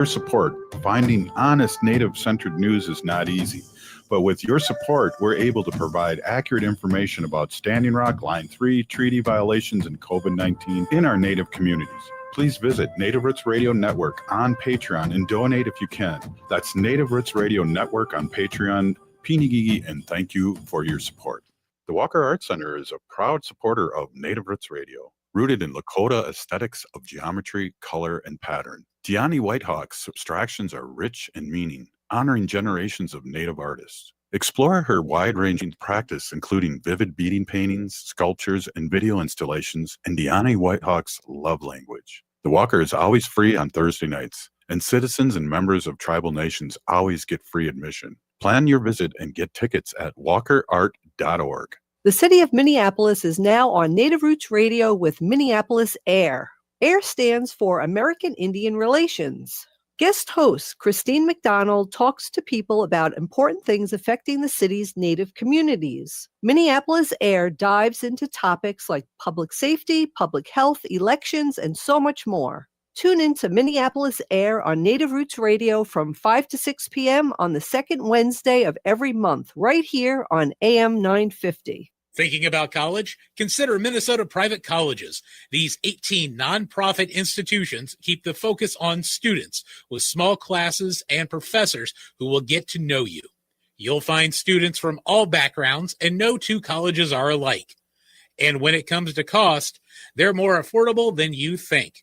Your support, finding honest Native-centered news is not easy. But with your support, we're able to provide accurate information about Standing Rock, Line 3, treaty violations, and COVID-19 in our Native communities. Please visit Native Roots Radio Network on Patreon and donate if you can. That's Native Roots Radio Network on Patreon. Pinigigi, and thank you for your support. The Walker Art Center is a proud supporter of Native Roots Radio, rooted in Lakota aesthetics of geometry, color, and pattern. Deani Whitehawk's abstractions are rich in meaning, honoring generations of Native artists. Explore her wide-ranging practice, including vivid beading paintings, sculptures, and video installations, and Deani Whitehawk's love language. The Walker is always free on Thursday nights, and citizens and members of tribal nations always get free admission. Plan your visit and get tickets at walkerart.org. The city of Minneapolis is now on Native Roots Radio with Minneapolis AIR. AIR stands for American Indian Relations. Guest host Christine McDonald talks to people about important things affecting the city's Native communities. Minneapolis AIR dives into topics like public safety, public health, elections, and so much more. Tune in to Minneapolis AIR on Native Roots Radio from 5 to 6 p.m. on the second Wednesday of every month, right here on AM 950. Thinking about college? Consider Minnesota Private Colleges. These 18 nonprofit institutions keep the focus on students with small classes and professors who will get to know you. You'll find students from all backgrounds, and no two colleges are alike. And when it comes to cost, they're more affordable than you think.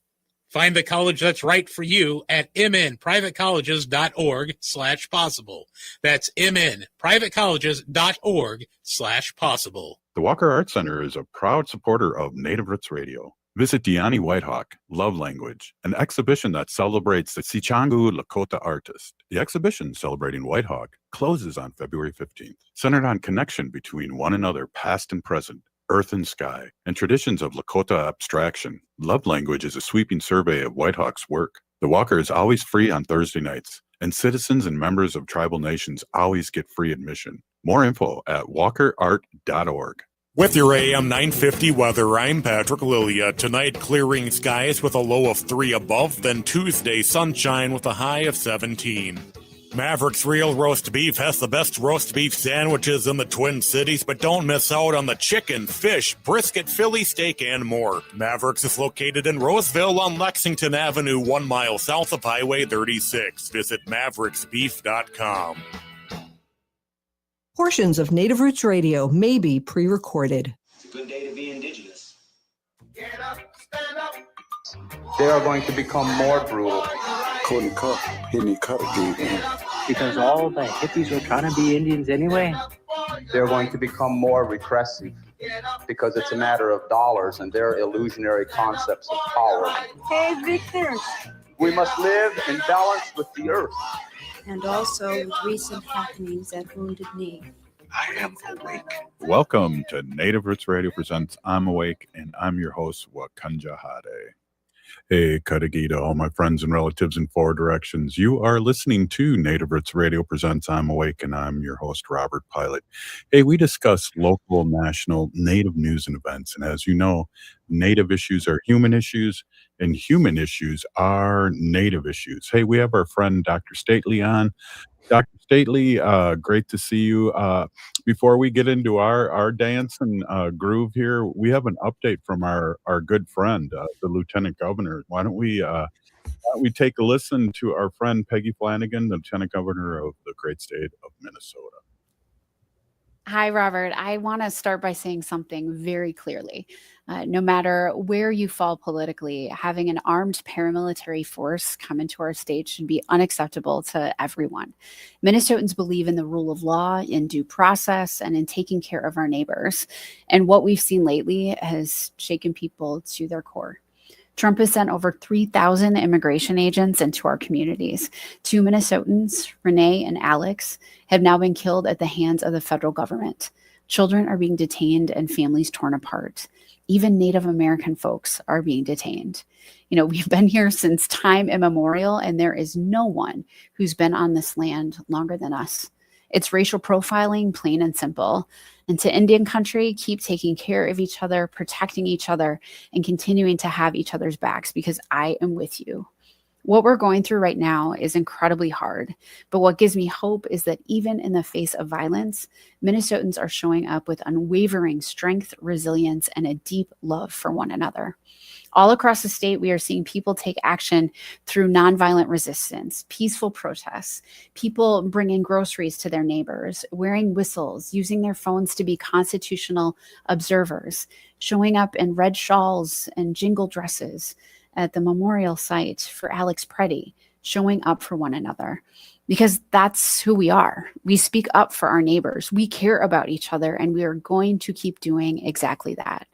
Find the college that's right for you at mnprivatecolleges.org/possible. That's mnprivatecolleges.org/possible. The Walker Art Center is a proud supporter of Native Roots Radio. Visit Deani Whitehawk, Love Language, an exhibition that celebrates the Sichangu Lakota artist. The exhibition celebrating Whitehawk closes on February 15th, centered on connection between one another, past and present, earth and sky, and traditions of Lakota abstraction. Love Language is a sweeping survey of Whitehawk's work. The Walker is always free on Thursday nights, and citizens and members of tribal nations always get free admission. More info at walkerart.org. With your AM 950 weather, I'm Patrick Lilia. Tonight, clearing skies with a low of 3 above, then Tuesday, sunshine with a high of 17. Maverick's Real Roast Beef has the best roast beef sandwiches in the Twin Cities, but don't miss out on the chicken, fish, brisket, Philly steak, and more. Maverick's is located in Roseville on Lexington Avenue, 1 mile south of Highway 36. Visit mavericksbeef.com. Portions of Native Roots Radio may be pre-recorded. It's a good day to be indigenous. Get up, stand up. They are going to become more brutal. Couldn't cut, hitting cut again. Because all the hippies were trying to be Indians anyway. They're going to become more repressive because it's a matter of dollars and their illusionary concepts of power. Hey, Victor. We must live in balance with the earth. And also with recent happenings at Wounded Knee. I am awake. Welcome to Native Roots Radio presents I'm Awake, and I'm your host, Wakanja Hade. Hey, Kadagi to all my friends and relatives in 4 directions. You are listening to Native Roots Radio presents I'm Awake, and I'm your host, Robert Pilot. Hey, we discuss local, national, Native news and events. And as you know, Native issues are human issues, and human issues are Native issues. Hey, we have our friend Dr. Stately on. Dr. Stately, great to see you. Before we get into our dance and groove here, we have an update from our good friend, the Lieutenant Governor. Why don't we take a listen to our friend Peggy Flanagan, the Lieutenant Governor of the great state of Minnesota. Hi, Robert. I want to start by saying something very clearly. No matter where you fall politically, having an armed paramilitary force come into our state should be unacceptable to everyone. Minnesotans believe in the rule of law, in due process, and in taking care of our neighbors. And what we've seen lately has shaken people to their core. Trump has sent over 3,000 immigration agents into our communities. 2 Minnesotans, Renee and Alex, have now been killed at the hands of the federal government. Children are being detained and families torn apart. Even Native American folks are being detained. You know, we've been here since time immemorial, and there is no one who's been on this land longer than us. It's racial profiling, plain and simple. And to Indian country, keep taking care of each other, protecting each other, and continuing to have each other's backs, because I am with you. What we're going through right now is incredibly hard, but what gives me hope is that even in the face of violence, Minnesotans are showing up with unwavering strength, resilience, and a deep love for one another. All across the state, we are seeing people take action through nonviolent resistance, peaceful protests, people bringing groceries to their neighbors, wearing whistles, using their phones to be constitutional observers, showing up in red shawls and jingle dresses at the memorial site for Alex Preddy, showing up for one another. Because that's who we are. We speak up for our neighbors. We care about each other, and we are going to keep doing exactly that.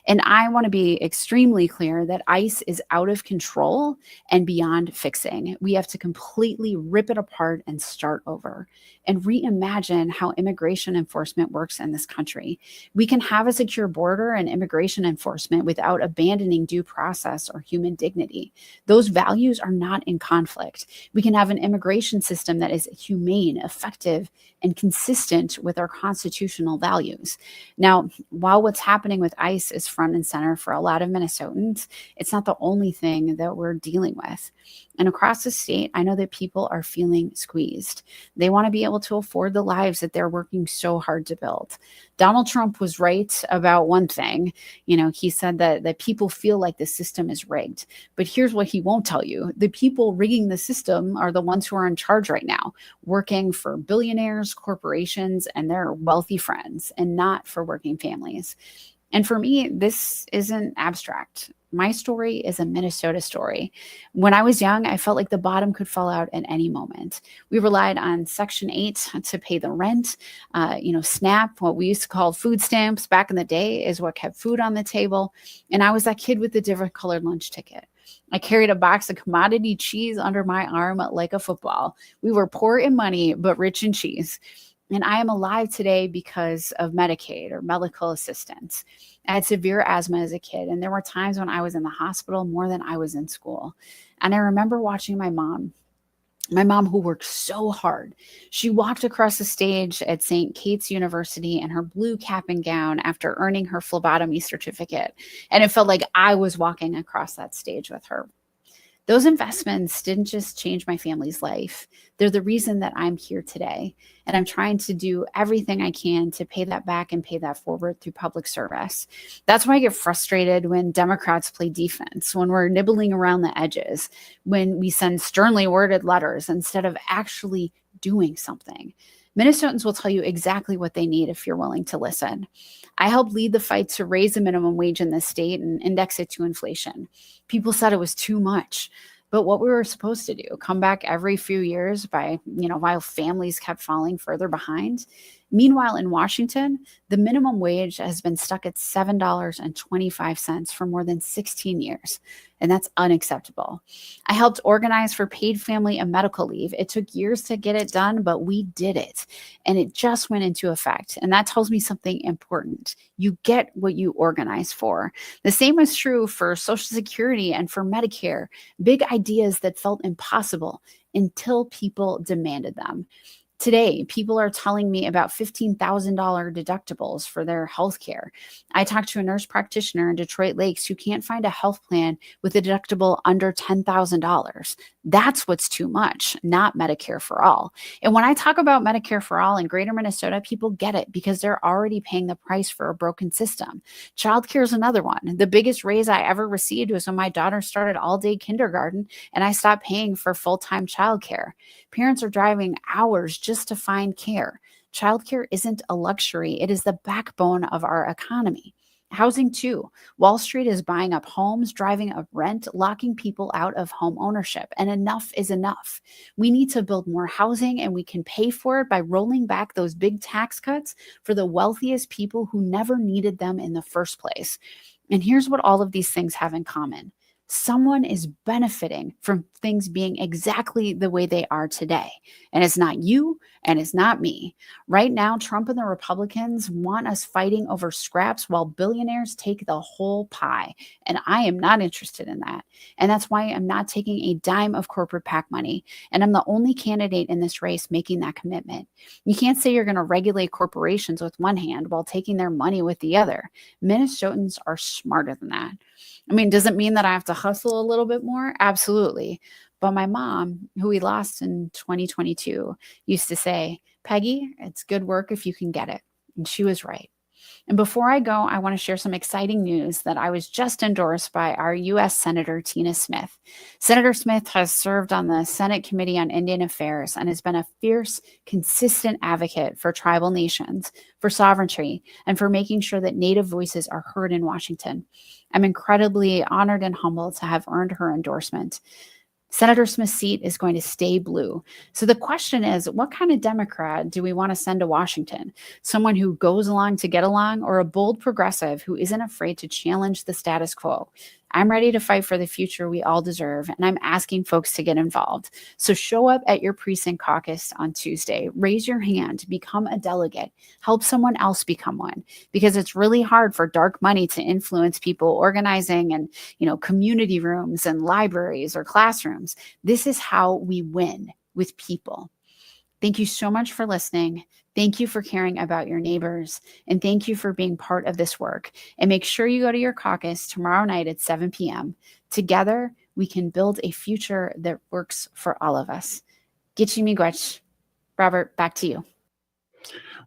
And I want to be extremely clear that ICE is out of control and beyond fixing. We have to completely rip it apart and start over and reimagine how immigration enforcement works in this country. We can have a secure border and immigration enforcement without abandoning due process or human dignity. Those values are not in conflict. We can have an immigration system that is humane, effective, and consistent with our constitutional values. Now, while what's happening with ICE is front and center for a lot of Minnesotans, it's not the only thing that we're dealing with. And across the state, I know that people are feeling squeezed. They want to be able to afford the lives that they're working so hard to build. Donald Trump was right about one thing. He said that people feel like the system is rigged. But here's what he won't tell you. The people rigging the system are the ones who are in charge right now, working for billionaires, corporations, and their wealthy friends, and not for working families. And for me, this isn't abstract. My story is a Minnesota story. When I was young, I felt like the bottom could fall out at any moment. We relied on Section 8 to pay the rent. SNAP, what we used to call food stamps back in the day, is what kept food on the table. And I was that kid with the different colored lunch ticket. I carried a box of commodity cheese under my arm like a football. We were poor in money, but rich in cheese. And I am alive today because of Medicaid or medical assistance. I had severe asthma as a kid, and there were times when I was in the hospital more than I was in school. And I remember watching my mom who worked so hard. She walked across the stage at St. Kate's University in her blue cap and gown after earning her phlebotomy certificate. And it felt like I was walking across that stage with her. Those investments didn't just change my family's life. They're the reason that I'm here today. And I'm trying to do everything I can to pay that back and pay that forward through public service. That's why I get frustrated when Democrats play defense, when we're nibbling around the edges, when we send sternly worded letters instead of actually doing something. Minnesotans will tell you exactly what they need if you're willing to listen. I helped lead the fight to raise the minimum wage in this state and index it to inflation. People said it was too much. But what we were supposed to do, come back every few years while families kept falling further behind. Meanwhile, in Washington, the minimum wage has been stuck at $7.25 for more than 16 years, and that's unacceptable. I helped organize for paid family and medical leave. It took years to get it done, but we did it, and it just went into effect, and that tells me something important. You get what you organize for. The same is true for Social Security and for Medicare, big ideas that felt impossible until people demanded them. Today, people are telling me about $15,000 deductibles for their health care. I talked to a nurse practitioner in Detroit Lakes who can't find a health plan with a deductible under $10,000. That's what's too much, not Medicare for all. And when I talk about Medicare for all in Greater Minnesota, people get it because they're already paying the price for a broken system. Childcare is another one. The biggest raise I ever received was when my daughter started all-day kindergarten and I stopped paying for full-time childcare. Parents are driving hours just to find care. Childcare isn't a luxury. It is the backbone of our economy. Housing too. Wall Street is buying up homes, driving up rent, locking people out of home ownership, and enough is enough. We need to build more housing, and we can pay for it by rolling back those big tax cuts for the wealthiest people who never needed them in the first place. And here's what all of these things have in common. Someone is benefiting from things being exactly the way they are today. And it's not you and it's not me. Right now, Trump and the Republicans want us fighting over scraps while billionaires take the whole pie. And I am not interested in that. And that's why I'm not taking a dime of corporate PAC money. And I'm the only candidate in this race making that commitment. You can't say you're going to regulate corporations with one hand while taking their money with the other. Minnesotans are smarter than that. I mean, does it mean that I have to hustle a little bit more? Absolutely. But my mom, who we lost in 2022, used to say, Peggy, it's good work if you can get it. And she was right. And before I go, I want to share some exciting news that I was just endorsed by our U.S. Senator Tina Smith. Senator Smith has served on the Senate Committee on Indian Affairs and has been a fierce, consistent advocate for tribal nations, for sovereignty, and for making sure that Native voices are heard in Washington. I'm incredibly honored and humbled to have earned her endorsement. Senator Smith's seat is going to stay blue. So the question is, what kind of Democrat do we want to send to Washington? Someone who goes along to get along, or a bold progressive who isn't afraid to challenge the status quo? I'm ready to fight for the future we all deserve, and I'm asking folks to get involved. So show up at your precinct caucus on Tuesday. Raise your hand, become a delegate, help someone else become one, because it's really hard for dark money to influence people organizing and, community rooms and libraries or classrooms. This is how we win with people. Thank you so much for listening. Thank you for caring about your neighbors. And thank you for being part of this work. And make sure you go to your caucus tomorrow night at 7 p.m. Together, we can build a future that works for all of us. Gitchi miigwech. Robert, back to you.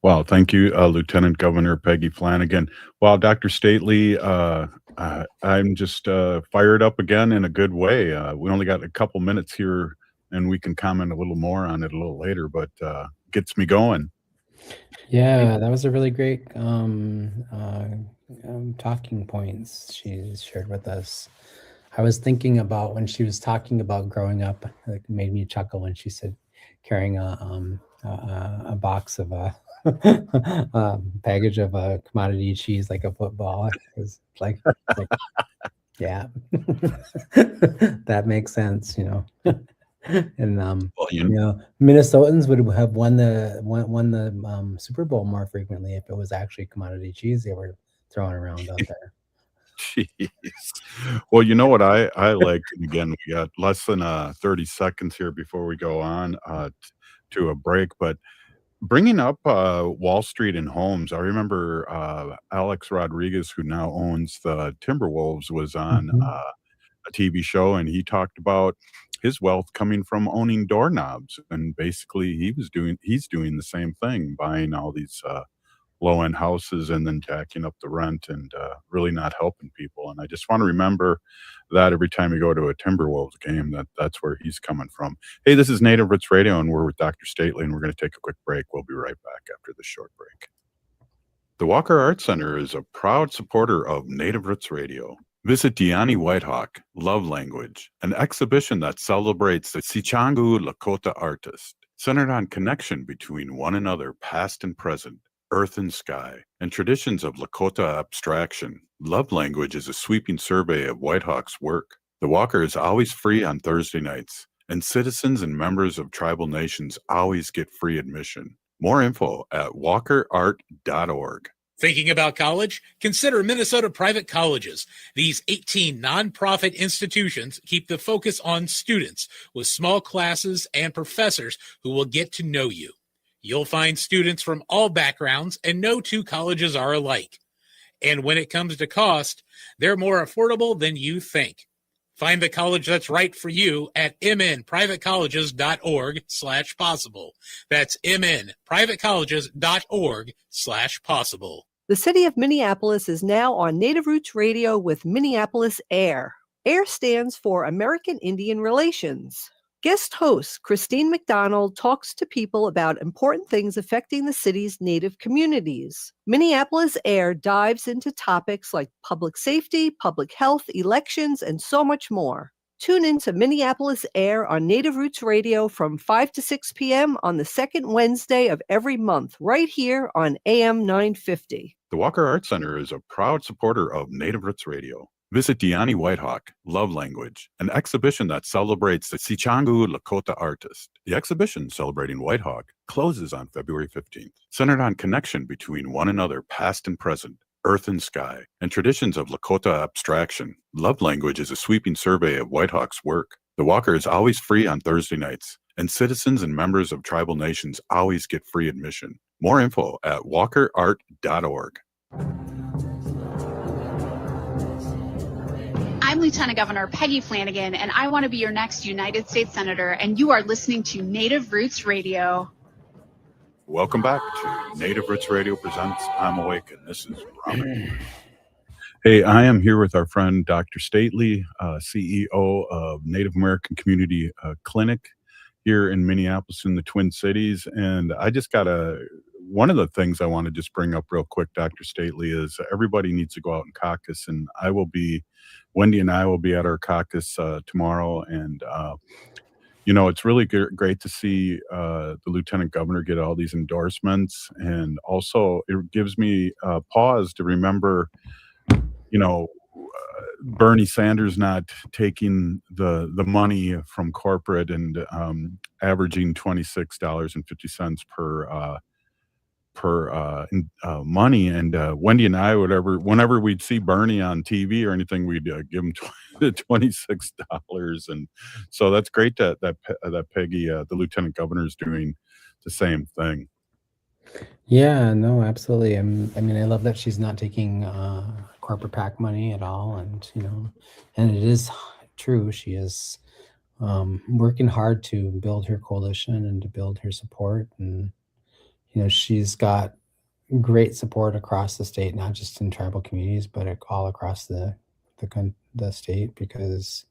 Well, thank you, Lieutenant Governor Peggy Flanagan. Well, Dr. Stately, I'm just fired up again in a good way. We only got a couple minutes here, and we can comment a little more on it a little later, but gets me going. Yeah, that was a really great talking points she shared with us. I was thinking about when she was talking about growing up, it made me chuckle when she said carrying a box of a package of a commodity cheese like a football. It was like yeah, that makes sense, And Minnesotans would have won the Super Bowl more frequently if it was actually commodity cheese they were throwing around out there. Jeez. Well, you know what I like, and again, we got less than 30 seconds here before we go on to a break, but bringing up Wall Street and homes, I remember Alex Rodriguez, who now owns the Timberwolves, was on a TV show, and he talked about his wealth coming from owning doorknobs, and basically he's doing the same thing, buying all these low-end houses and then jacking up the rent and really not helping people. And I just want to remember that every time you go to a Timberwolves game, that's where he's coming from. Hey, this is Native Roots Radio, and we're with Dr. Stately, and we're going to take a quick break. We'll be right back after this short break. The Walker Arts Center is a proud supporter of Native Roots Radio. Visit Diani Whitehawk, Love Language, an exhibition that celebrates the Sichangu Lakota artist, centered on connection between one another, past and present, earth and sky, and traditions of Lakota abstraction. Love Language is a sweeping survey of Whitehawk's work. The Walker is always free on Thursday nights, and citizens and members of tribal nations always get free admission. More info at walkerart.org. Thinking about college? Consider Minnesota private colleges. These 18 nonprofit institutions keep the focus on students with small classes and professors who will get to know you. You'll find students from all backgrounds, and no two colleges are alike. And when it comes to cost, they're more affordable than you think. Find the college that's right for you at mnprivatecolleges.org/possible. That's mnprivatecolleges.org/possible. The city of Minneapolis is now on Native Roots Radio with Minneapolis AIR. AIR stands for American Indian Relations. Guest host Christine McDonald talks to people about important things affecting the city's Native communities. Minneapolis AIR dives into topics like public safety, public health, elections, and so much more. Tune in to Minneapolis AIR on Native Roots Radio from 5 to 6 p.m. on the second Wednesday of every month, right here on AM 950. The Walker Arts Center is a proud supporter of Native Roots Radio. Visit Diani Whitehawk, Love Language, an exhibition that celebrates the Sichangu Lakota artist. The exhibition, celebrating Whitehawk, closes on February 15th, centered on connection between one another, past and present, earth and sky, and traditions of Lakota abstraction. Love Language is a sweeping survey of Whitehawk's work. The Walker is always free on Thursday nights, and citizens and members of tribal nations always get free admission. More info at walkerart.org. I'm I'm Lieutenant Governor Peggy Flanagan, and I want to be your next United States Senator, and you are listening to Native Roots Radio. Welcome back to Native Roots Radio presents I'm Awake, and this is Robert. Hey, I am here with our friend Dr. Stately, CEO of Native American Community Clinic here in Minneapolis in the Twin Cities. And I just got one of the things I want to just bring up real quick, Dr. Stately, is everybody needs to go out and caucus. And Wendy and I will be at our caucus tomorrow. And, it's really great to see the Lieutenant Governor get all these endorsements. And also it gives me a pause to remember, Bernie Sanders not taking the money from corporate and averaging $26.50 per money. And Wendy and I, whenever we'd see Bernie on TV or anything, we'd give him $26. And so that's great that Peggy, the Lieutenant Governor, is doing the same thing. Yeah, no, absolutely. I mean, I love that she's not taking corporate PAC money at all, and and it is true. She is working hard to build her coalition and to build her support, and she's got great support across the state, not just in tribal communities, but all across the state because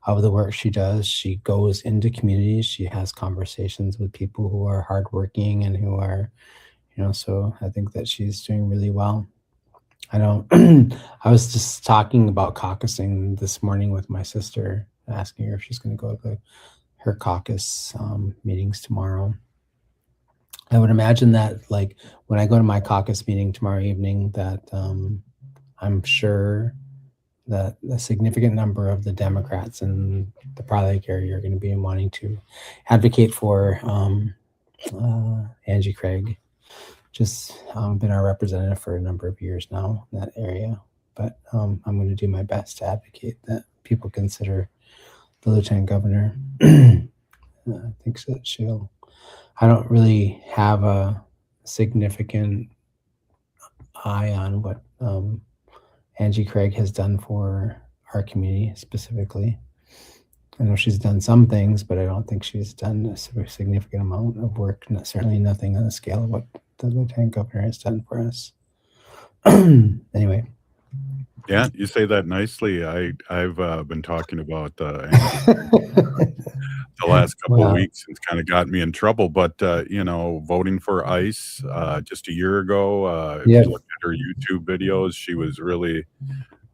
of the work she does. She goes into communities. She has conversations with people who are hardworking and who are, so I think that she's doing really well. I was just talking about caucusing this morning with my sister, asking her if she's going to go to her caucus meetings tomorrow. I would imagine that, like, when I go to my caucus meeting tomorrow evening, that I'm sure that a significant number of the Democrats in the Prior Lake area are going to be wanting to advocate for Angie Craig. Just been our representative for a number of years now in that area. But I'm going to do my best to advocate that people consider the Lieutenant Governor. I think that I don't really have a significant eye on what Angie Craig has done for our community specifically. I know she's done some things, but I don't think she's done a significant amount of work. Certainly nothing on the scale of what the Lieutenant Governor has done for us. Anyway. Yeah, you say that nicely. I've been talking about the last couple of weeks. It's kind of got me in trouble. But voting for ICE just a year ago. If you look at her YouTube videos, she was really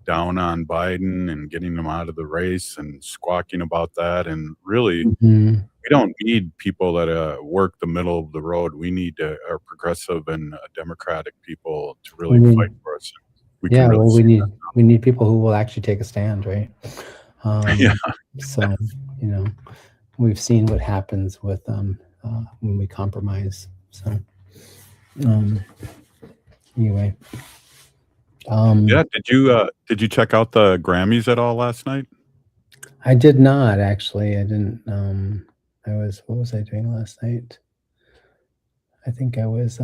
down on Biden and getting him out of the race and squawking about that. And really, we don't need people that work the middle of the road. We need our progressive and democratic people to really fight for us. We need people who will actually take a stand, right? So we've seen what happens with when we compromise. So anyway. Did you check out the Grammys at all last night? I did not, actually. I didn't. What was I doing last night? I think I was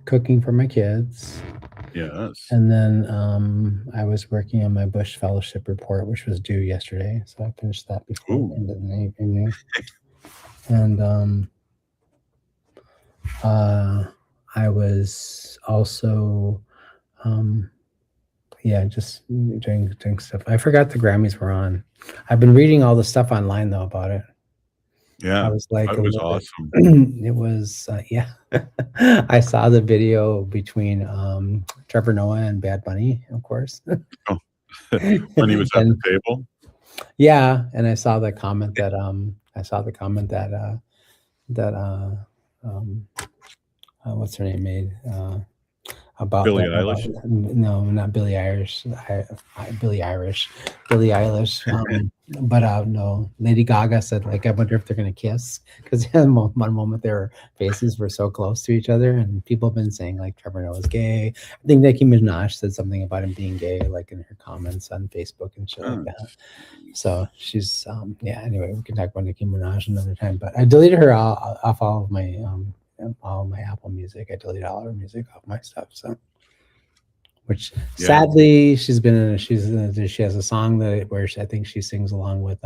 cooking for my kids. Yes. And then I was working on my Bush Fellowship report, which was due yesterday. So I finished that before the end of the evening. And I was also just doing stuff. I forgot the Grammys were on. I've been reading all the stuff online though about it. Yeah, I was like, it was awesome. It was I saw the video between Trevor Noah and Bad Bunny, of course. When he was at the table. Yeah, and I saw the comment that what's her name made about Billie Eilish. No, not Billie Eilish. Billie Eilish. But no, Lady Gaga said, like, I wonder if they're gonna kiss, because in one moment their faces were so close to each other, and people have been saying like Trevor Noah's gay. I think Nicki Minaj said something about him being gay, like in her comments on Facebook and shit like that. So she's Anyway, we can talk about Nicki Minaj another time. But I deleted her off all of my Apple Music. I deleted all her music off my stuff. So which Yeah. sadly she has a song where I think she sings along with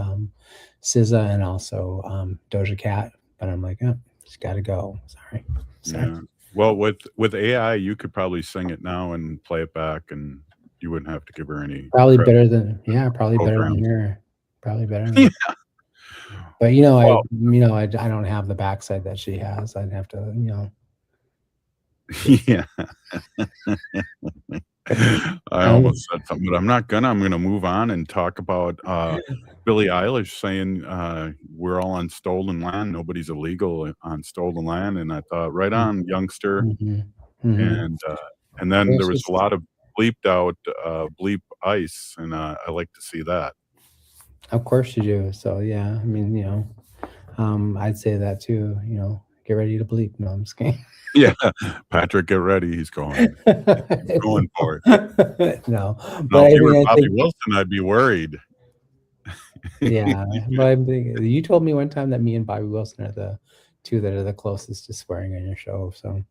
SZA and also Doja Cat, but I'm like, oh, she's got to go. Sorry. Yeah. Well, with AI, you could probably sing it now and play it back, and you wouldn't have to give her any Probably credit. better than her. Probably better than Yeah. But Well, I don't have the backside that she has. I'd have to, yeah. I almost said something, but I'm not gonna. I'm gonna move on and talk about Billie Eilish saying we're all on stolen land. Nobody's illegal on stolen land, and I thought, right on, youngster. And then there was a lot of bleeped out bleep ice, and I like to see that. Of course you do. So yeah, I mean, I'd say that too. Get ready to bleep. No, I'm just kidding. Yeah, Patrick, get ready. He's going. He's going for it. No, Now, but if I you were mean, I Bobby think, Wilson, I'd be worried. yeah. But I'm thinking, you told me one time that me and Bobby Wilson are the two that are the closest to swearing on your show. So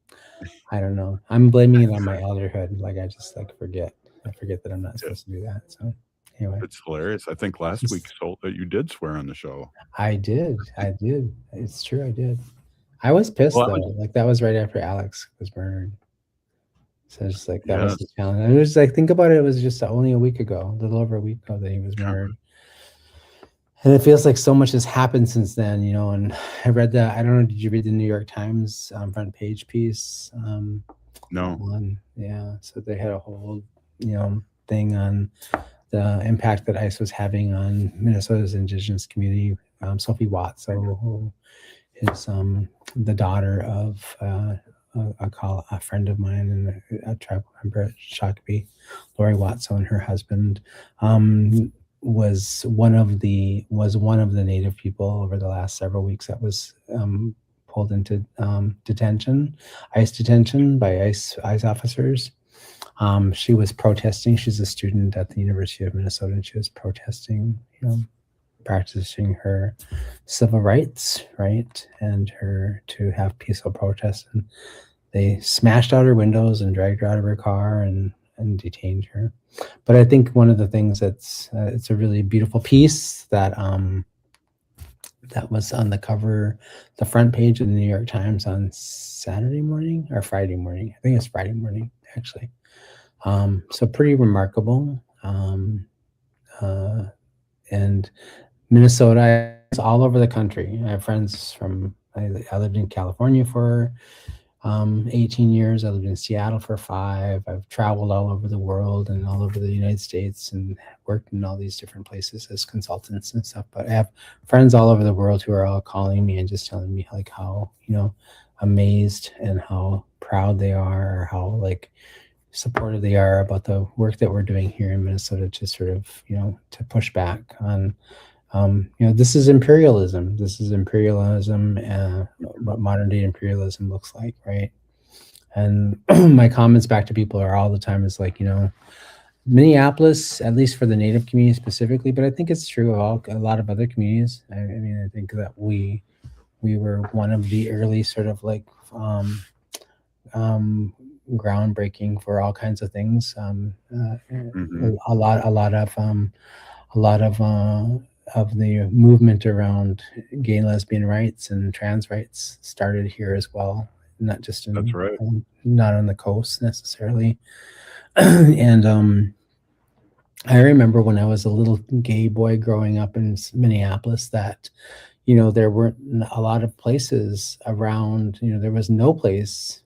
I don't know. I'm blaming it on my elderhood. Like I just forget. I forget that I'm not supposed to do that. So anyway, It's hilarious. I think last week you did swear on the show. I did. It's true. I did. I was pissed Well, though. Like that was right after Alex was murdered. So it's just like that was Yes. the challenge. And it was like, think about it. It was just only a week ago, a little over a week ago that he was murdered. And it feels like so much has happened since then, And I read that. I don't know. Did you read the New York Times front page piece? No. Yeah. So they had a whole, thing on the impact that ICE was having on Minnesota's indigenous community. Sophie Watts, who is the daughter of a friend of mine and a tribal member at Shakopee, Lori Watts, and her husband was one of the Native people over the last several weeks that was pulled into ICE detention by ICE officers. She was protesting. She's a student at the University of Minnesota, and she was protesting, practicing her civil rights, right, and to have peaceful protests. And they smashed out her windows and dragged her out of her car and detained her. But I think one of the things it's a really beautiful piece that was on the cover, the front page of the New York Times on Saturday morning or Friday morning. I think it's Friday morning, actually. So pretty remarkable. And Minnesota is all over the country. I have friends I lived in California for 18 years. I lived in Seattle for 5. I've traveled all over the world and all over the United States and worked in all these different places as consultants and stuff. But I have friends all over the world who are all calling me and just telling me like how, amazed and how proud they are, or how supportive they are about the work that we're doing here in Minnesota to sort of, to push back on, this is imperialism. This is imperialism, what modern day imperialism looks like, right? And my comments back to people are all the time is like, Minneapolis, at least for the Native community specifically, but I think it's true of a lot of other communities. I mean, I think that we were one of the early sort of groundbreaking for all kinds of things. A lot of the movement around gay and lesbian rights and trans rights started here as well, not just That's right. Not on the coast necessarily. And I remember when I was a little gay boy growing up in Minneapolis that there weren't a lot of places around. There was no place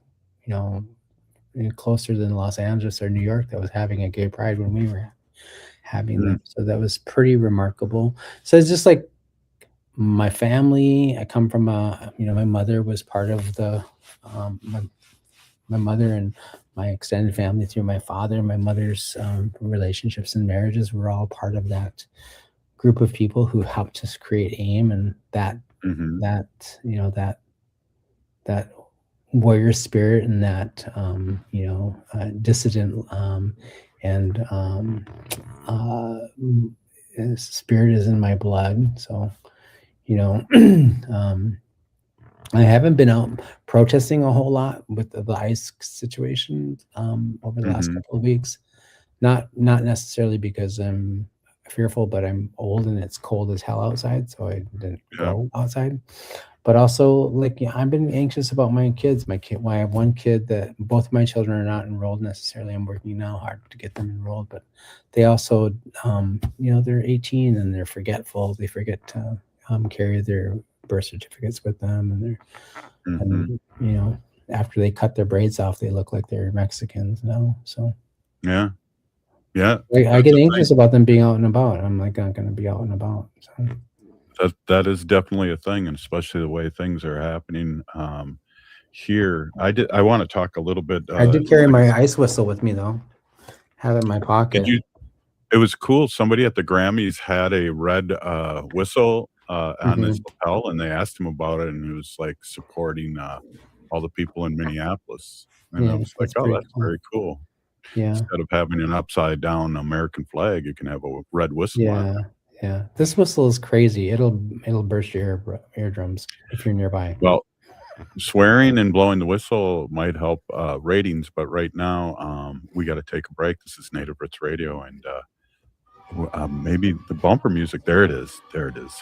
closer than Los Angeles or New York that was having a gay pride when we were having them. So that was pretty remarkable. So it's just like my family. I come from my mother was part of the my mother and my extended family through my father. My mother's relationships and marriages were all part of that group of people who helped us create AIM, and that that warrior spirit and that dissident and spirit is in my blood. So I haven't been out protesting a whole lot with the ICE situation over the last couple of weeks. Not necessarily because I'm fearful, but I'm old and it's cold as hell outside, so I didn't go outside. But also, like, I've been anxious about my kids. I have one kid that both my children are not enrolled necessarily. I'm working now hard to get them enrolled, but they also, they're 18 and they're forgetful. They forget to carry their birth certificates with them, and and after they cut their braids off, they look like they're Mexicans now. So yeah. I get anxious about them being out and about. I'm like, not going to be out and about. So. That is definitely a thing, and especially the way things are happening here. I want to talk a little bit. I did carry my ice whistle with me though. Have it in my pocket. It was cool. Somebody at the Grammys had a red whistle on his lapel, and they asked him about it, and he was like supporting all the people in Minneapolis. And I was like, oh, that's very cool. Yeah. Instead of having an upside down American flag, you can have a red whistle. Yeah. This whistle is crazy. It'll burst your eardrums if you're nearby. Well, swearing and blowing the whistle might help ratings, but right now we got to take a break. This is Native Roots Radio, and maybe the bumper music. There it is.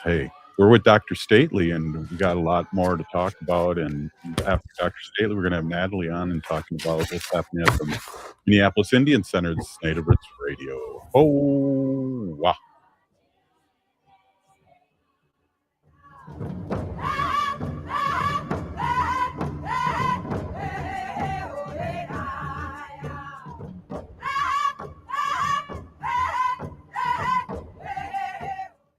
Hey, we're with Dr. Stately, and we got a lot more to talk about. And after Dr. Stately, we're going to have Natalie on and talking about what's happening at the Minneapolis Indian Center. This is Native Roots Radio. Oh, wow.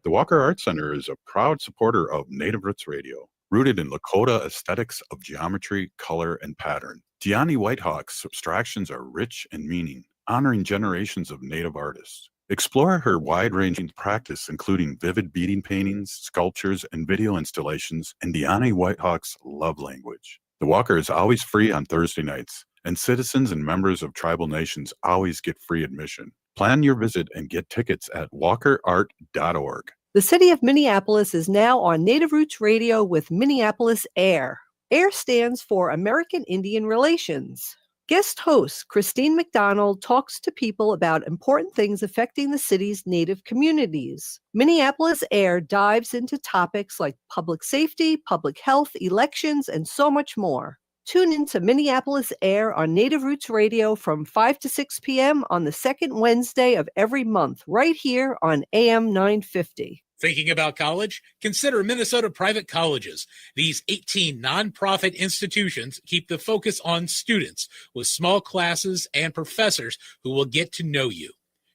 The Walker Art Center is a proud supporter of Native Roots Radio, rooted in Lakota aesthetics of geometry, color, and pattern. Deani Whitehawk's abstractions are rich in meaning, honoring generations of Native artists. Explore her wide-ranging practice, including vivid beading paintings, sculptures, and video installations in Deani Whitehawk's love language. The Walker is always free on Thursday nights, and citizens and members of tribal nations always get free admission. Plan your visit and get tickets at walkerart.org. The city of Minneapolis is now on Native Roots Radio with Minneapolis AIR. AIR stands for American Indian Relations. Guest host Christine McDonald talks to people about important things affecting the city's Native communities. Minneapolis AIR dives into topics like public safety, public health, elections, and so much more. Tune in to Minneapolis AIR on Native Roots Radio from 5 to 6 p.m. on the second Wednesday of every month, right here on AM 950. Thinking about college? Consider Minnesota private colleges. These 18 nonprofit institutions keep the focus on students with small classes and professors who will get to know you.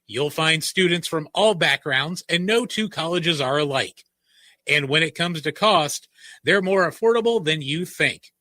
You'll find students from all backgrounds, and no two colleges are alike. And when it comes to cost, they're more affordable than you think.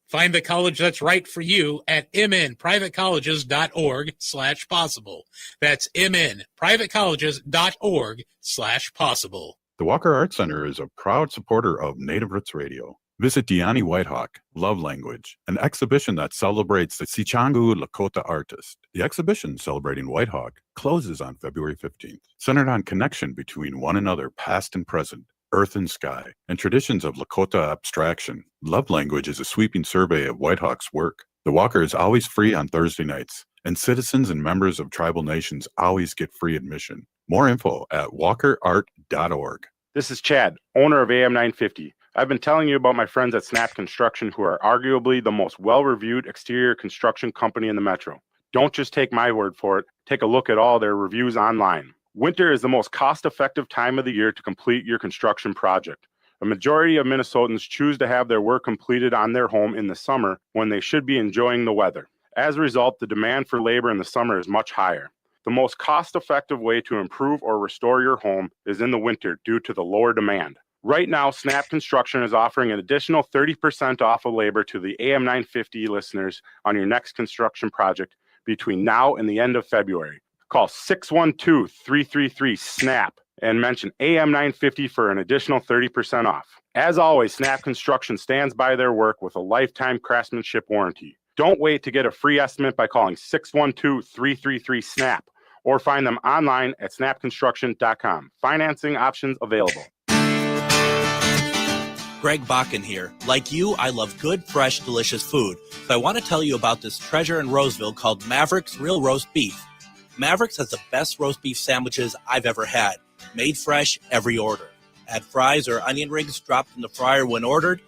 Find the college that's right for you at mnprivatecolleges.org/possible. That's mnprivatecolleges.org/possible. The Walker Art Center is a proud supporter of Native Roots Radio. Visit Deani Whitehawk, Love Language, an exhibition that celebrates the Sichangu Lakota artist. The exhibition celebrating Whitehawk closes on February 15th, centered on connection between one another, past and present, earth and sky, and traditions of Lakota abstraction. Love Language is a sweeping survey of Whitehawk's work. The Walker is always free on Thursday nights, and citizens and members of tribal nations always get free admission. More info at walkerart.org. This is Chad, owner of AM 950. I've been telling you about my friends at Snap Construction, who are arguably the most well-reviewed exterior construction company in the metro. Don't just take my word for it. Take a look at all their reviews online. Winter is the most cost-effective time of the year to complete your construction project. A majority of Minnesotans choose to have their work completed on their home in the summer when they should be enjoying the weather. As a result, the demand for labor in the summer is much higher. The most cost-effective way to improve or restore your home is in the winter due to the lower demand. Right now, Snap Construction is offering an additional 30% off of labor to the AM 950 listeners on your next construction project between now and the end of February. Call 612-333-SNAP and mention AM 950 for an additional 30% off. As always, Snap Construction stands by their work with a lifetime craftsmanship warranty. Don't wait to get a free estimate by calling 612-333-SNAP or find them online at snapconstruction.com. Financing options available. Greg Bakken here. Like you, I love good, fresh, delicious food. So I want to tell you about this treasure in Roseville called Maverick's Real Roast Beef. Maverick's has the best roast beef sandwiches I've ever had. Made fresh, every order. Add fries or onion rings dropped in the fryer when ordered,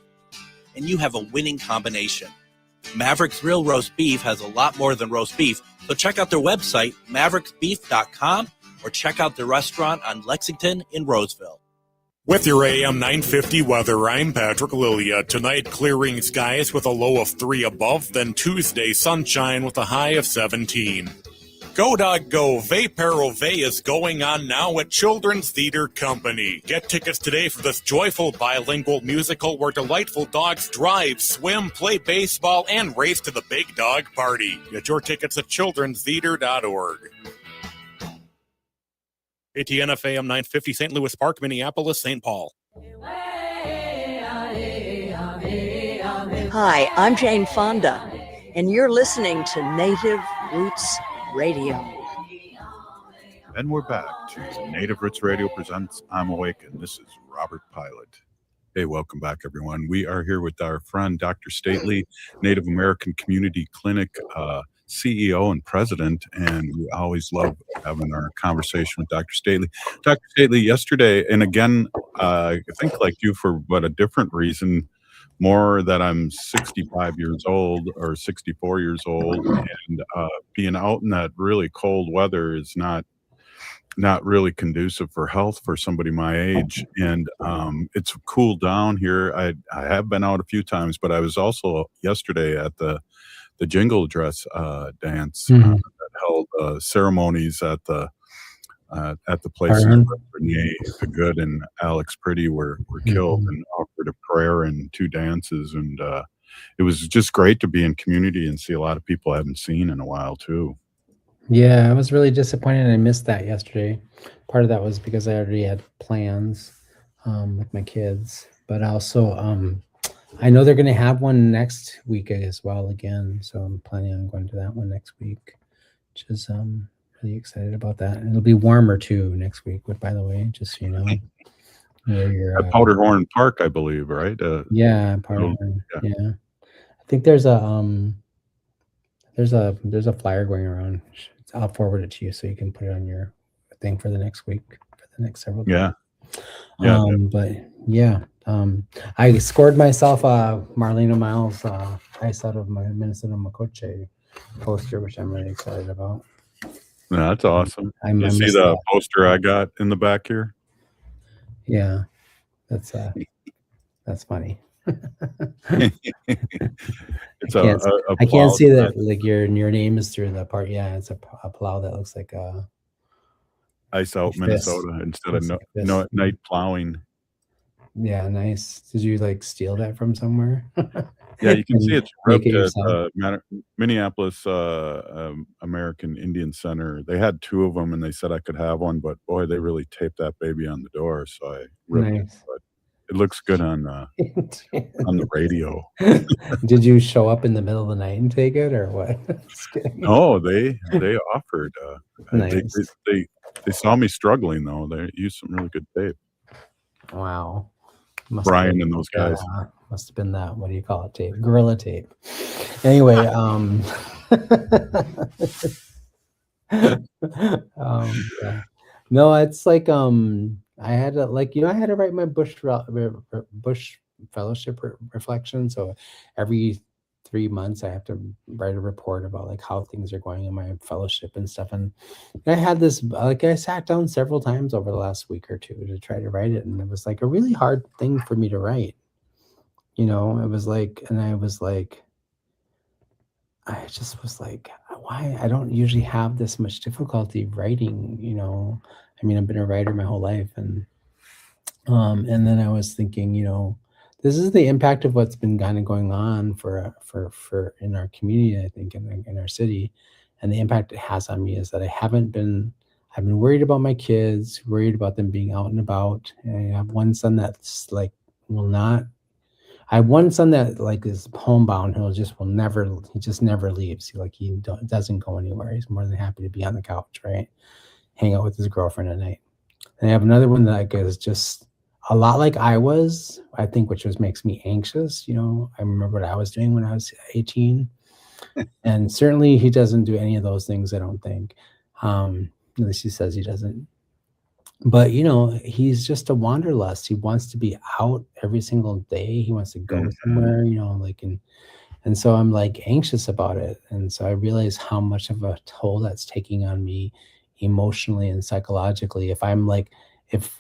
and you have a winning combination. Maverick's Real Roast Beef has a lot more than roast beef, so check out their website, mavericksbeef.com, or check out their restaurant on Lexington in Roseville. With your AM 950 weather, I'm Patrick Lilia. Tonight, clearing skies with a low of 3 above, then Tuesday, sunshine with a high of 17. Go Dog Go, Vape is going on now at Children's Theater Company. Get tickets today for this joyful bilingual musical where delightful dogs drive, swim, play baseball, and race to the big dog party. Get your tickets at childrenstheater.org. ATNF AM 950, St. Louis Park, Minneapolis, St. Paul. Hi, I'm Jane Fonda, and you're listening to Native Roots Radio. And we're back to Native Roots Radio presents I'm Awake, and this is Robert Pilot. Hey, welcome back, everyone. We are here with our friend, Dr. Stately, Native American Community Clinic CEO and president, and we always love having our conversation with Dr. Stately. Dr. Stately, yesterday, and again, I think like you for but a different reason, more that I'm 65 years old or 64 years old, and being out in that really cold weather is not really conducive for health for somebody my age. And it's cooled down here. I have been out a few times, but I was also yesterday at the Jingle Dress dance that held ceremonies at the place where Renee Good and Alex Pretty were killed, and offered a prayer and 2 dances, and it was just great to be in community and see a lot of people I haven't seen in a while too. Yeah, I was really disappointed I missed that yesterday. Part of that was because I already had plans with my kids, but also I know they're going to have one next week as well again, so I'm planning on going to that one next week, which is really excited about that. And it'll be warmer too next week, by the way, just so you know. Where you're, at Powderhorn Park, I believe, right? Yeah, Powderhorn. Yeah. I think there's a flyer going around. I'll forward it to you so you can put it on your thing for the next week, for the next several days. But yeah, I scored myself a Marlena Miles ice out of my Minnesota Makoche poster, which I'm really excited about. No, that's awesome. You see the poster I got in the back here? Yeah, that's funny. It's I can't see that like your name is through the part. Yeah, it's a plow that looks like a ice out Minnesota instead of night plowing. Yeah, nice. Did you like steal that from somewhere? Yeah, you can see it's ripped at Minneapolis American Indian Center. They had 2 of them, and they said I could have one, but boy, they really taped that baby on the door, so I ripped it. But it looks good on the radio. Did you show up in the middle of the night and take it, or what? No, they offered. Nice. They saw me struggling though. They used some really good tape. Wow. Brian and those guys. Must have been that, what do you call it, tape? Gorilla tape. Anyway, yeah. No, it's like I had to write my Bush Fellowship reflection. So every 3 months I have to write a report about like how things are going in my fellowship and stuff. And I had this, like, I sat down several times over the last week or 2 to try to write it, and it was like a really hard thing for me to write. You know, it was like, and I just was like, why? I don't usually have this much difficulty writing, you know. I mean, I've been a writer my whole life, and then I was thinking, you know, this is the impact of what's been kind of going on for in our community, I think, in our city, and the impact it has on me is that I've been worried about my kids, worried about them being out and about. And I have one son that's like I have one son that like is homebound. He just never leaves. He doesn't go anywhere. He's more than happy to be on the couch, right? Hang out with his girlfriend at night. And I have another one that is just a lot like I was, I think, which makes me anxious. You know, I remember what I was doing when I was 18. And certainly he doesn't do any of those things, I don't think. At least he says he doesn't. But, you know, he's just a wanderlust. He wants to be out every single day. He wants to go somewhere, you know, like, and so I'm like anxious about it. And so I realize how much of a toll that's taking on me emotionally and psychologically. If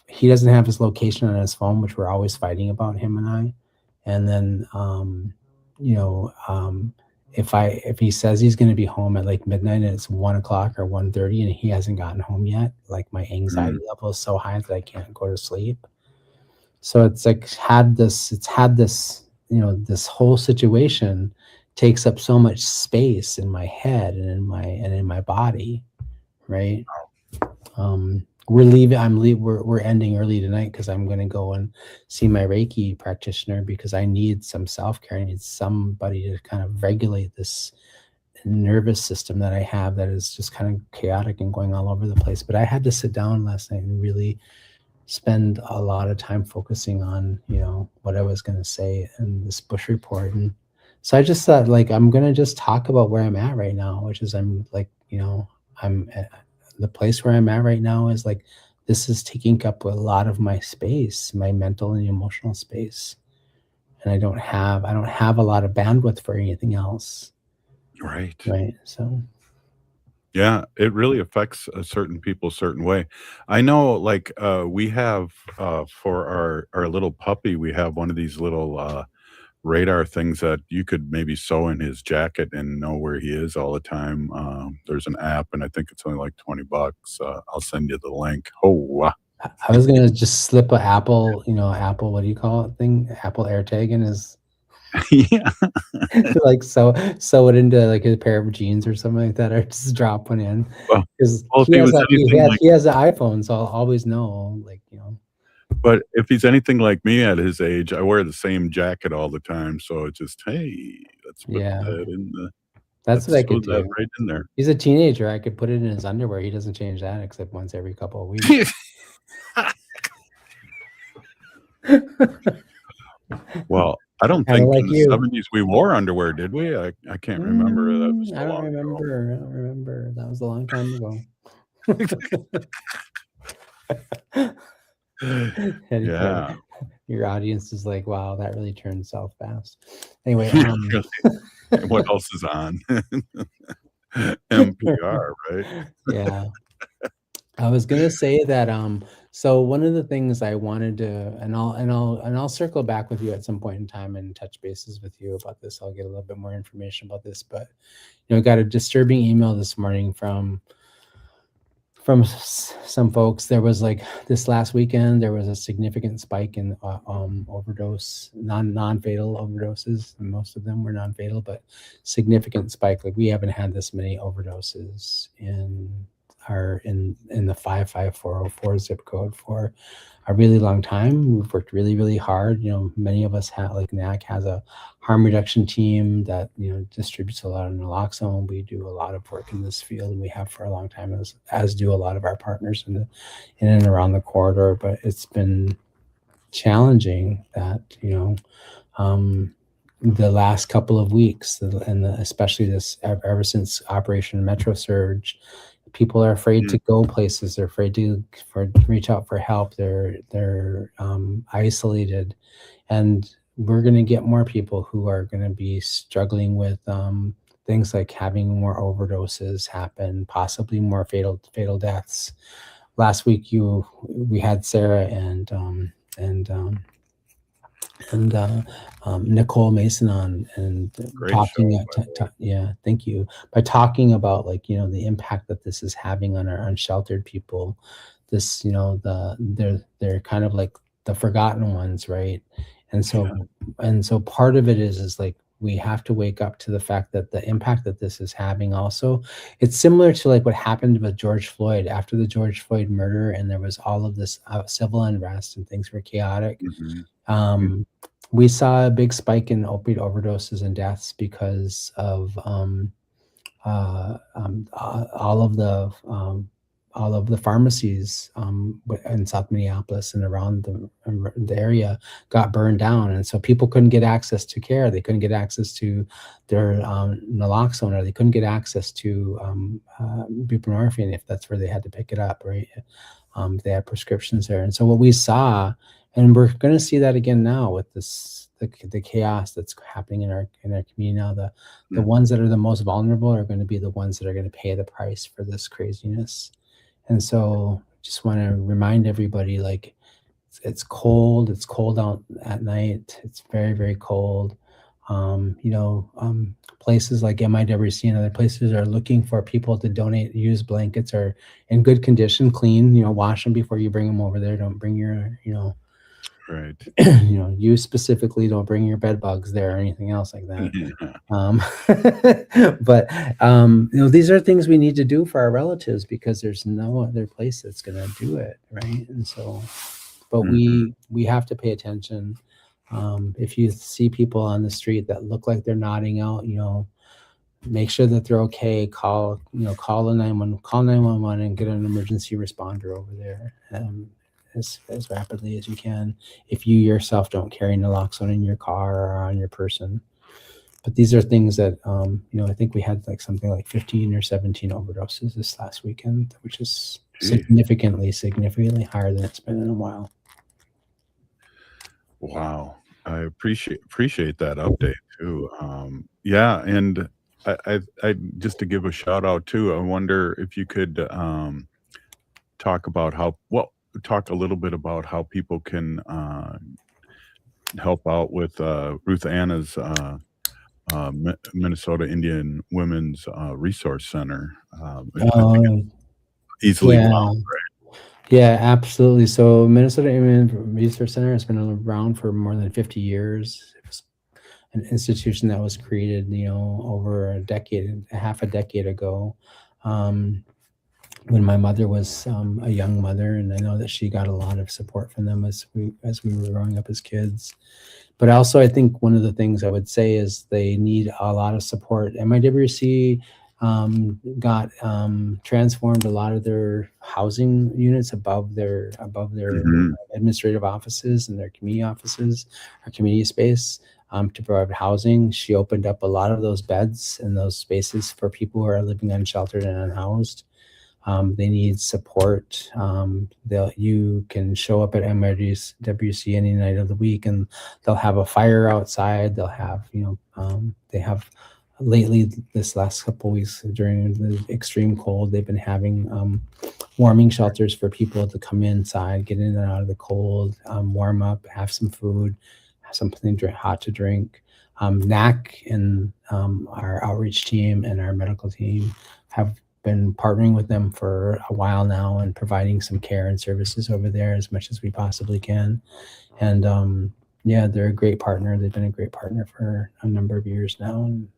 he doesn't have his location on his phone, which we're always fighting about, him and I, and then, if he says he's going to be home at like midnight and it's 1:00 or 1:30 and he hasn't gotten home yet, like my anxiety level is so high that I can't go to sleep. So it's like this whole situation takes up so much space in my head and in my body, right? We're ending early tonight because I'm going to go and see my Reiki practitioner because I need some self-care. I need somebody to kind of regulate this nervous system that I have that is just kind of chaotic and going all over the place. But I had to sit down last night and really spend a lot of time focusing on, you know, what I was going to say in this Bush report. And so I just thought, like, I'm going to just talk about where I'm at right now, which is the place where I'm at right now is like, this is taking up a lot of my space, my mental and emotional space. And I don't have a lot of bandwidth for anything else. Right. So. Yeah, it really affects certain people a certain way. I know, like, we have, for our little puppy, we have one of these little, radar things that you could maybe sew in his jacket and know where he is all the time. There's an app, and I think it's only like $20. I'll send you the link. I was gonna just slip an Apple, what do you call it thing? Apple AirTag in his yeah. like sew it into like a pair of jeans or something like that, or just drop one in. Because he has an iPhone, so I'll always know, like, you know. But if he's anything like me at his age, I wear the same jacket all the time. So it's just, hey, let's put that in the. That's what I could do. That right in there. He's a teenager. I could put it in his underwear. He doesn't change that except once every couple of weeks. Well, I don't think in the 70s we wore underwear, did we? I can't remember. That was I don't remember. That was a long time ago. Yeah. Your audience is like, wow, that really turned south fast. Anyway, what else is on? NPR, right? Yeah. I was gonna say that so one of the things I wanted to, and I'll circle back with you at some point in time and touch bases with you about this. I'll get a little bit more information about this, but I got a disturbing email this morning from some folks. There was like this last weekend, there was a significant spike in overdose, non-fatal overdoses, and most of them were non-fatal, but significant spike. Like, we haven't had this many overdoses in the 55404 zip code for a really long time. We've worked really, really hard. Many of us have, like, NAC has a harm reduction team that, distributes a lot of naloxone. We do a lot of work in this field, and we have for a long time, as do a lot of our partners in and around the corridor. But it's been challenging that, the last couple of weeks, and especially this, ever since Operation Metro Surge, people are afraid to go places. They're afraid to reach out for help. They're isolated, and we're going to get more people who are going to be struggling with things like having more overdoses happen, possibly more fatal deaths. Last week, we had Sarah and Nicole Mason on, and talking. Thank you. By talking about, like, the impact that this is having on our unsheltered people. This, they're kind of like the forgotten ones, right? And so part of it is like, we have to wake up to the fact that the impact that this is having also, it's similar to like what happened with George Floyd after the George Floyd murder, and there was all of this civil unrest and things were chaotic. We saw a big spike in opioid overdoses and deaths because of all of the the pharmacies in South Minneapolis and around the area got burned down, and so people couldn't get access to care. They couldn't get access to their naloxone, or they couldn't get access to buprenorphine if that's where they had to pick it up, right? They had prescriptions there, and so what we saw, and we're going to see that again now with the chaos that's happening in our community now. The ones that are the most vulnerable are going to be the ones that are going to pay the price for this craziness. And so just want to remind everybody, like, it's cold out at night. It's very, very cold. Places like MIWC and other places are looking for people to donate used blankets or in good condition, clean, wash them before you bring them over there. Don't bring your, right. You specifically don't bring your bed bugs there or anything else like that. But these are things we need to do for our relatives because there's no other place that's going to do it, right? And so, but we have to pay attention. If you see people on the street that look like they're nodding out, make sure that they're okay. Call the 911 and get an emergency responder over there. As rapidly as you can, if you yourself don't carry naloxone in your car or on your person. But these are things that I think we had something like 15 or 17 overdoses this last weekend, which is significantly higher than it's been in a while. Wow, I appreciate that update too. And I just to give a shout out too, I wonder if you could talk a little bit about how people can help out with Ruth Anna's Minnesota Indian Women's Resource Center. I think it's easily found, right? Yeah, absolutely. So Minnesota Indian Resource Center has been around for more than 50 years. It was an institution that was created, over half a decade ago. When my mother was a young mother, and I know that she got a lot of support from them as we were growing up as kids. But also, I think one of the things I would say is they need a lot of support. MIWC got transformed a lot of their housing units above their administrative offices and their community offices, or community space, to provide housing. She opened up a lot of those beds and those spaces for people who are living unsheltered and unhoused. They need support. You can show up at MIWC any night of the week, and they'll have a fire outside. They'll have, they have lately this last couple of weeks during the extreme cold, they've been having warming shelters for people to come inside, get in and out of the cold, warm up, have some food, have something hot to drink. NAC and our outreach team and our medical team have been partnering with them for a while now and providing some care and services over there as much as we possibly can. And they're a great partner. They've been a great partner for a number of years now, and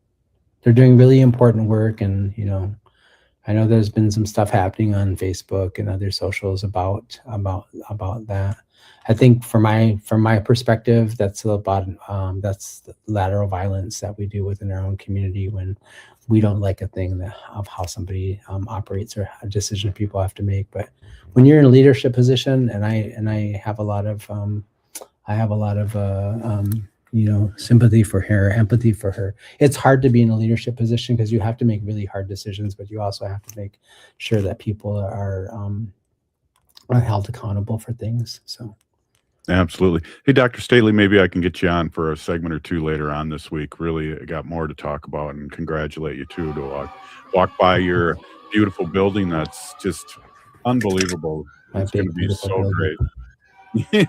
they're doing really important work. And I know there's been some stuff happening on Facebook and other socials about that. I think from my perspective, that's that's the lateral violence that we do within our own community when we don't like a thing of how somebody operates or a decision people have to make. But when you're in a leadership position, and I have a lot of sympathy for her, empathy for her. It's hard to be in a leadership position because you have to make really hard decisions, but you also have to make sure that people are held accountable for things. So. Absolutely. Hey, Dr. Stately, maybe I can get you on for a segment or two later on this week. Really got more to talk about, and congratulate you too to walk by your beautiful building. That's just unbelievable. It's going to be so building. Great.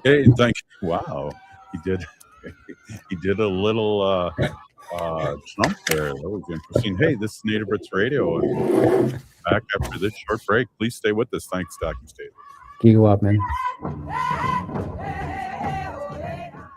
Hey, thank you. Wow. He did a little Trump there. That was interesting. Hey, this is Native Roots Radio. And back after this short break. Please stay with us. Thanks, Dr. Stately. You go up, man.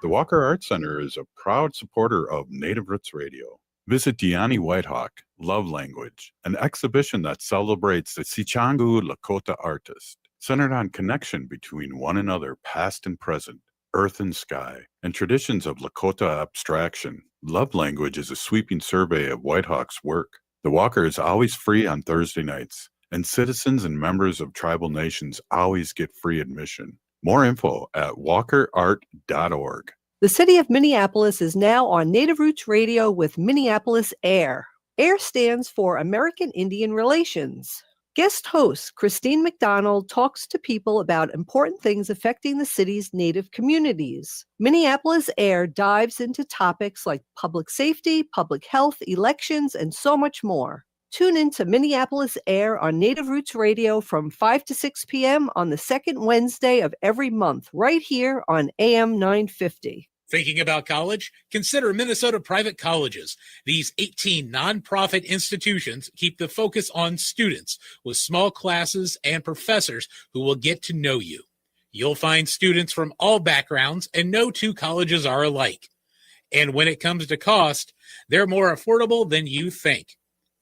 The Walker Arts Center is a proud supporter of Native Roots Radio. Visit Deani Whitehawk, Love Language, an exhibition that celebrates the Sichangu Lakota artist, centered on connection between one another, past and present, earth and sky, and traditions of Lakota abstraction. Love Language is a sweeping survey of Whitehawk's work. The Walker is always free on Thursday nights. and citizens and members of tribal nations always get free admission. More info at walkerart.org. The city of Minneapolis is now on Native Roots Radio with Minneapolis AIR. AIR stands for American Indian Relations. Guest host Christine McDonald talks to people about important things affecting the city's Native communities. Minneapolis AIR dives into topics like public safety, public health, elections, and so much more. Tune in to Minneapolis AIR on Native Roots Radio from 5 to 6 p.m. on the second Wednesday of every month, right here on AM 950. Thinking about college? Consider Minnesota private colleges. These 18 nonprofit institutions keep the focus on students with small classes and professors who will get to know you. You'll find students from all backgrounds, and no two colleges are alike. And when it comes to cost, they're more affordable than you think.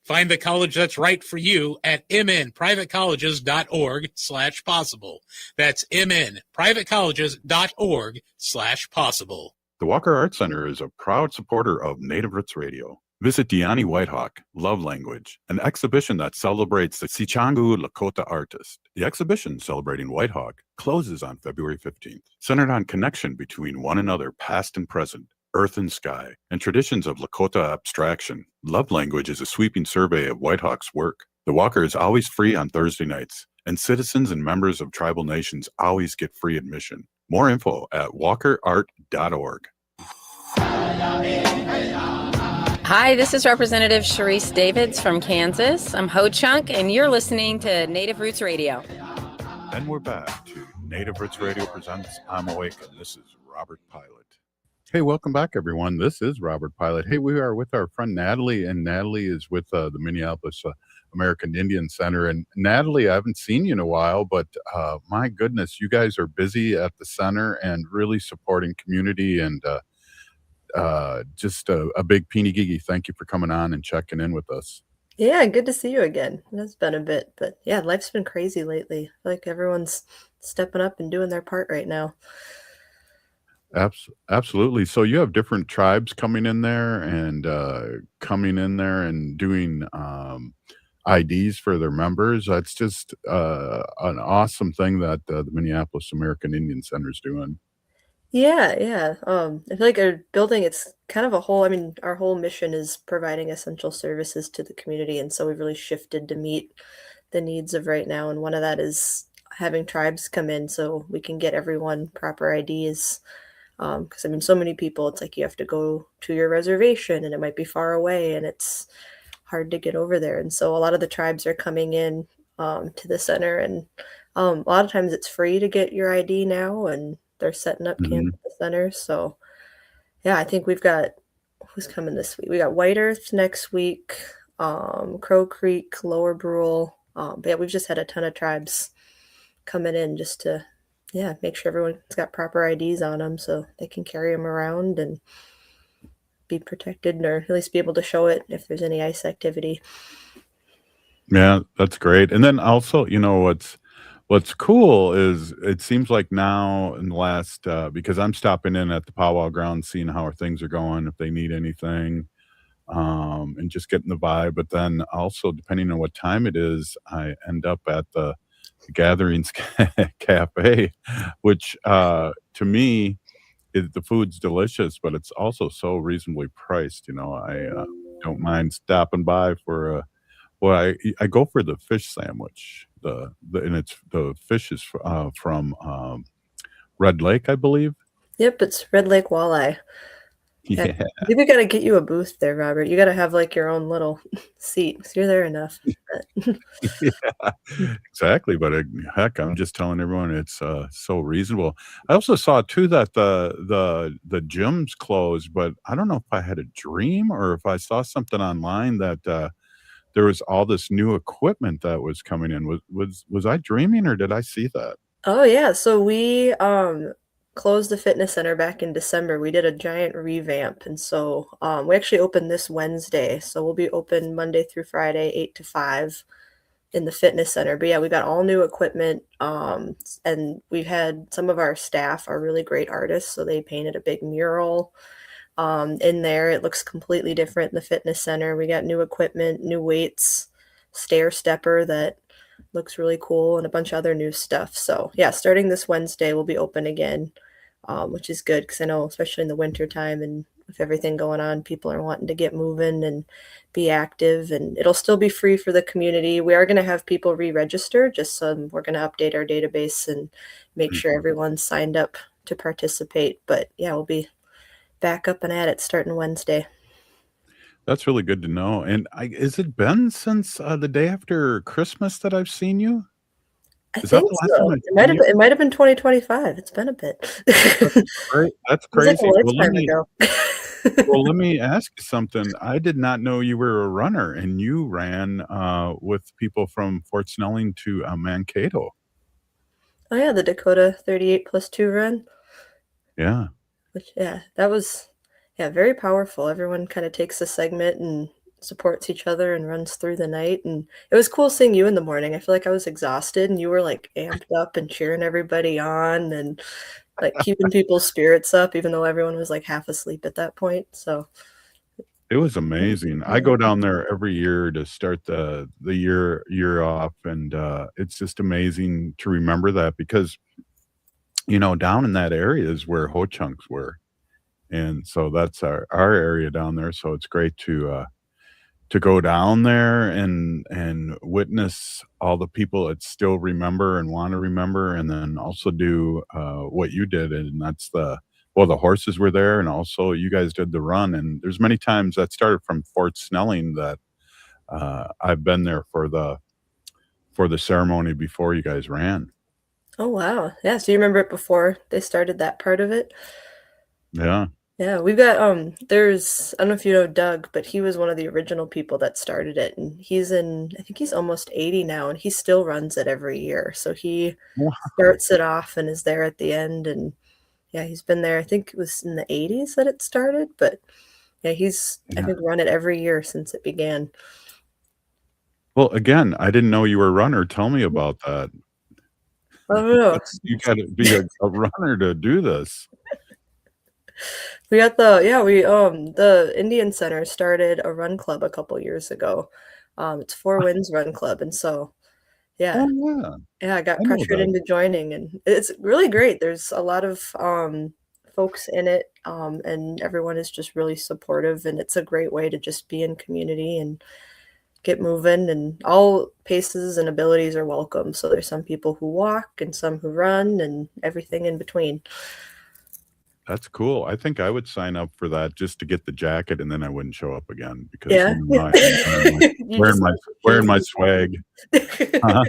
Find the college that's right for you at mnprivatecolleges.org/possible. That's mnprivatecolleges.org/possible. The Walker Art Center is a proud supporter of Native Roots Radio. Visit Deani Whitehawk, Love Language, an exhibition that celebrates the Sichangu Lakota artist. The exhibition celebrating Whitehawk closes on February 15th, centered on connection between one another, past and present, earth and sky, and traditions of Lakota abstraction. Love Language is a sweeping survey of Whitehawk's work. The Walker is always free on Thursday nights, and citizens and members of tribal nations always get free admission. More info at walkerart.org. Hi, this is Representative Sharice Davids from Kansas. I'm Ho Chunk, and you're listening to Native Roots Radio. And we're back to Native Roots Radio presents I'm Awake, and this is Robert Pilot. Hey, welcome back, everyone. This is Robert Pilot. Hey, we are with our friend Natalie, and Natalie is with the Minneapolis American Indian Center. And Natalie, I haven't seen you in a while, but my goodness, you guys are busy at the center and really supporting community, and just a big peeny gigi. Thank you for coming on and checking in with us. Yeah, good to see you again. It's been a bit, but yeah, life's been crazy lately. I feel like everyone's stepping up and doing their part right now. Absolutely. So you have different tribes coming in there and doing IDs for their members. That's just an awesome thing that the Minneapolis American Indian Center is doing. Yeah. I feel like our building, it's kind of a whole, I mean, our whole mission is providing essential services to the community. And so we've really shifted to meet the needs of right now. And one of that is having tribes come in so we can get everyone proper IDs. Because I mean, so many people, it's like you have to go to your reservation and it might be far away and it's hard to get over there. And so a lot of the tribes are coming in to the center, and a lot of times it's free to get your ID now, and they're setting up camp at the center. So yeah, I think we've got, who's coming this week? We got White Earth next week, Crow Creek, Lower Brule. But yeah, we've just had a ton of tribes coming in just to make sure everyone's got proper IDs on them so they can carry them around and be protected, or at least be able to show it if there's any ICE activity. Yeah, that's great. And then also, you know, what's cool is it seems like now in the last, because I'm stopping in at the powwow ground, seeing how things are going, if they need anything, and just getting the vibe. But then also, depending on what time it is, I end up at the Gatherings Cafe, which to me, the food's delicious, but it's also so reasonably priced. You know, I don't mind stopping by for I go for the fish sandwich. And it's the fish is from Red Lake, I believe. Yep, it's Red Lake Walleye. Yeah. I think we got to get you a booth there, Robert. You got to have like your own little seat. So you're there enough. Yeah, exactly. But heck, I'm just telling everyone it's so reasonable. I also saw too that the gym's closed, but I don't know if I had a dream or if I saw something online that there was all this new equipment that was coming in. Was I dreaming, or did I see that? Oh yeah. So we closed the fitness center back in December. We did a giant revamp, and so we actually opened this Wednesday. So we'll be open Monday through Friday, 8 to 5 in the fitness center. But yeah, we got all new equipment, and we've had some of our staff are really great artists, so they painted a big mural in there. It looks completely different in the fitness center. We got new equipment, new weights, stair stepper that looks really cool, and a bunch of other new stuff. So yeah, starting this Wednesday, we'll be open again, which is good because I know, especially in the winter time and with everything going on, people are wanting to get moving and be active, and it'll still be free for the community. We are going to have people re-register, just so we're going to update our database and make sure everyone's signed up to participate. But yeah, we'll be back up and at it starting Wednesday. That's really good to know. And is it been since the day after Christmas that I've seen you? I Is that think the last so. time I've It might seen have you? been, it might have been 2025. It's been a bit. That's It was like crazy. a Well, let lifetime me ago. let me ask you something. I did not know you were a runner, and you ran with people from Fort Snelling to Mankato. Oh yeah, the Dakota 38+2 run. Yeah. Which that was very powerful. Everyone kind of takes a segment and supports each other and runs through the night. And it was cool seeing you in the morning. I feel like I was exhausted and you were like amped up and cheering everybody on and like keeping people's spirits up, even though everyone was like half asleep at that point. So It was amazing. I go down there every year to start the year off, and it's just amazing to remember that because down in that area is where Ho Chunks were, and so that's our area down there. So it's great to go down there and witness all the people that still remember and want to remember, and then also do what you did, and that's the horses were there, and also you guys did the run. And there's many times that started from Fort Snelling that I've been there for the ceremony before you guys ran. Oh wow. Yeah, so you remember it before they started that part of it? Yeah. Yeah, we've got there's I don't know if you know Doug, but he was one of the original people that started it, and I think he's almost 80 now, and he still runs it every year. So he Wow. starts it off and is there at the end, and yeah, he's been there. I think it was in the 80s that it started, but yeah, he's I think run it every year since it began. Well, again, I didn't know you were a runner. Tell me about that. I don't know. You gotta be a runner to do this. We got the Indian Center started a run club a couple years ago. It's Four Winds Run Club, and so yeah. Oh, yeah. I got I know pressured that. into joining, and it's really great. There's a lot of folks in it, and everyone is just really supportive, and it's a great way to just be in community and get moving, and all paces and abilities are welcome. So there's some people who walk and some who run and everything in between. That's cool. I think I would sign up for that just to get the jacket, and then I wouldn't show up again because Yeah. I'm wearing my swag. Uh-huh.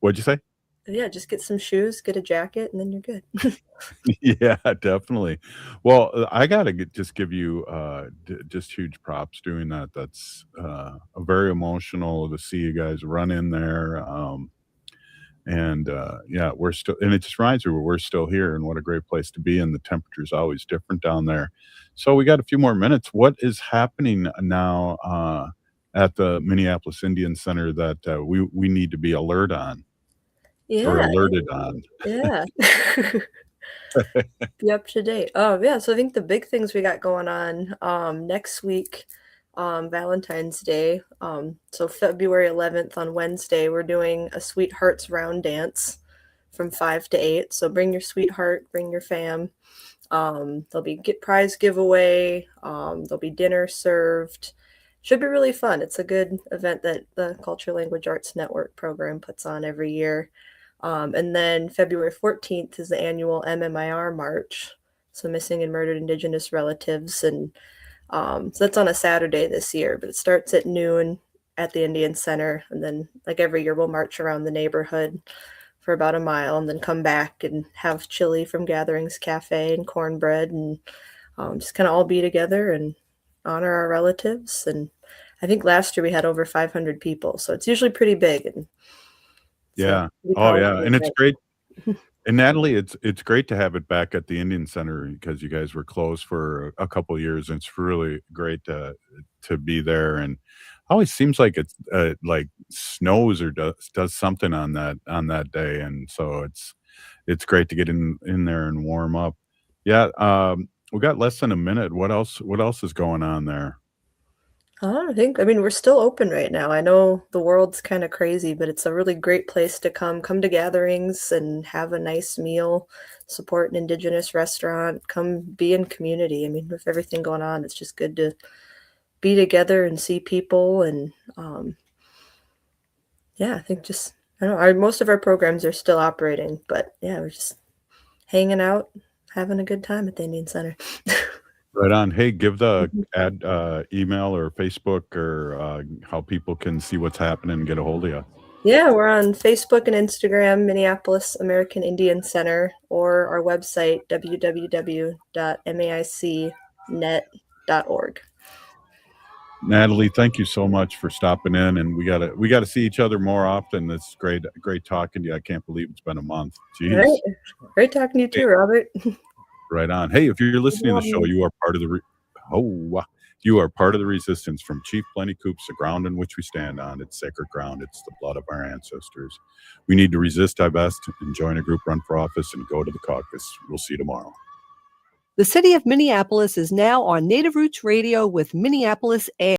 What'd you say? Yeah, just get some shoes, get a jacket, and then you're good. Yeah, definitely. Well, I gotta just give you just huge props doing that. That's very emotional to see you guys run in there. And yeah, and it just reminds me we're still here, and what a great place to be. And the temperature's always different down there. So we got a few more minutes. What is happening now at the Minneapolis Indian Center that we need to be alert on or Yeah. alerted on? Yeah. Be up to date. Yeah, so I think the big things we got going on next week, Valentine's Day. So February 11th on Wednesday, we're doing a Sweethearts Round Dance from 5 to 8. So bring your sweetheart, bring your fam. There'll be prize giveaway. There'll be dinner served. Should be really fun. It's a good event that the Culture Language Arts Network program puts on every year. And then February 14th is the annual MMIR March, so Missing and Murdered Indigenous Relatives. And so that's on a Saturday this year, but it starts at noon at the Indian Center. And then, like every year, we'll march around the neighborhood for about a mile and then come back and have chili from Gatherings Cafe and cornbread and just kind of all be together and honor our relatives. And I think last year we had over 500 people, so it's usually pretty big. And yeah. Oh, yeah. And it's great. And Natalie, it's great to have it back at the Indian Center because you guys were closed for a couple years. And it's really great to be there. And always seems like it's like snows or does something on that day. And so it's great to get in there and warm up. Yeah. We got less than a minute. What else is going on there? I mean, we're still open right now. I know the world's kind of crazy, but it's a really great place to come to gatherings and have a nice meal, support an Indigenous restaurant, come be in community. I mean, with everything going on, it's just good to be together and see people. And yeah, I think I don't know, most of our programs are still operating, but yeah, we're just hanging out, having a good time at the Indian Center. Right on. Hey, give the email or Facebook or how people can see what's happening and get a hold of you. Yeah, we're on Facebook and Instagram, Minneapolis American Indian Center, or our website, www.maicnet.org. Natalie, thank you so much for stopping in, and we gotta see each other more often. It's great talking to you. I can't believe it's been a month. Jeez. Right. Great talking to you too, Robert. Right on. Hey, if you're listening to the show, you are part of the you are part of the resistance. From Chief Plenty Coops, the ground in which we stand on. It's sacred ground. It's the blood of our ancestors. We need to resist, divest, and join a group run for office and go to the caucus. We'll see you tomorrow. The city of Minneapolis is now on Native Roots Radio with Minneapolis Air.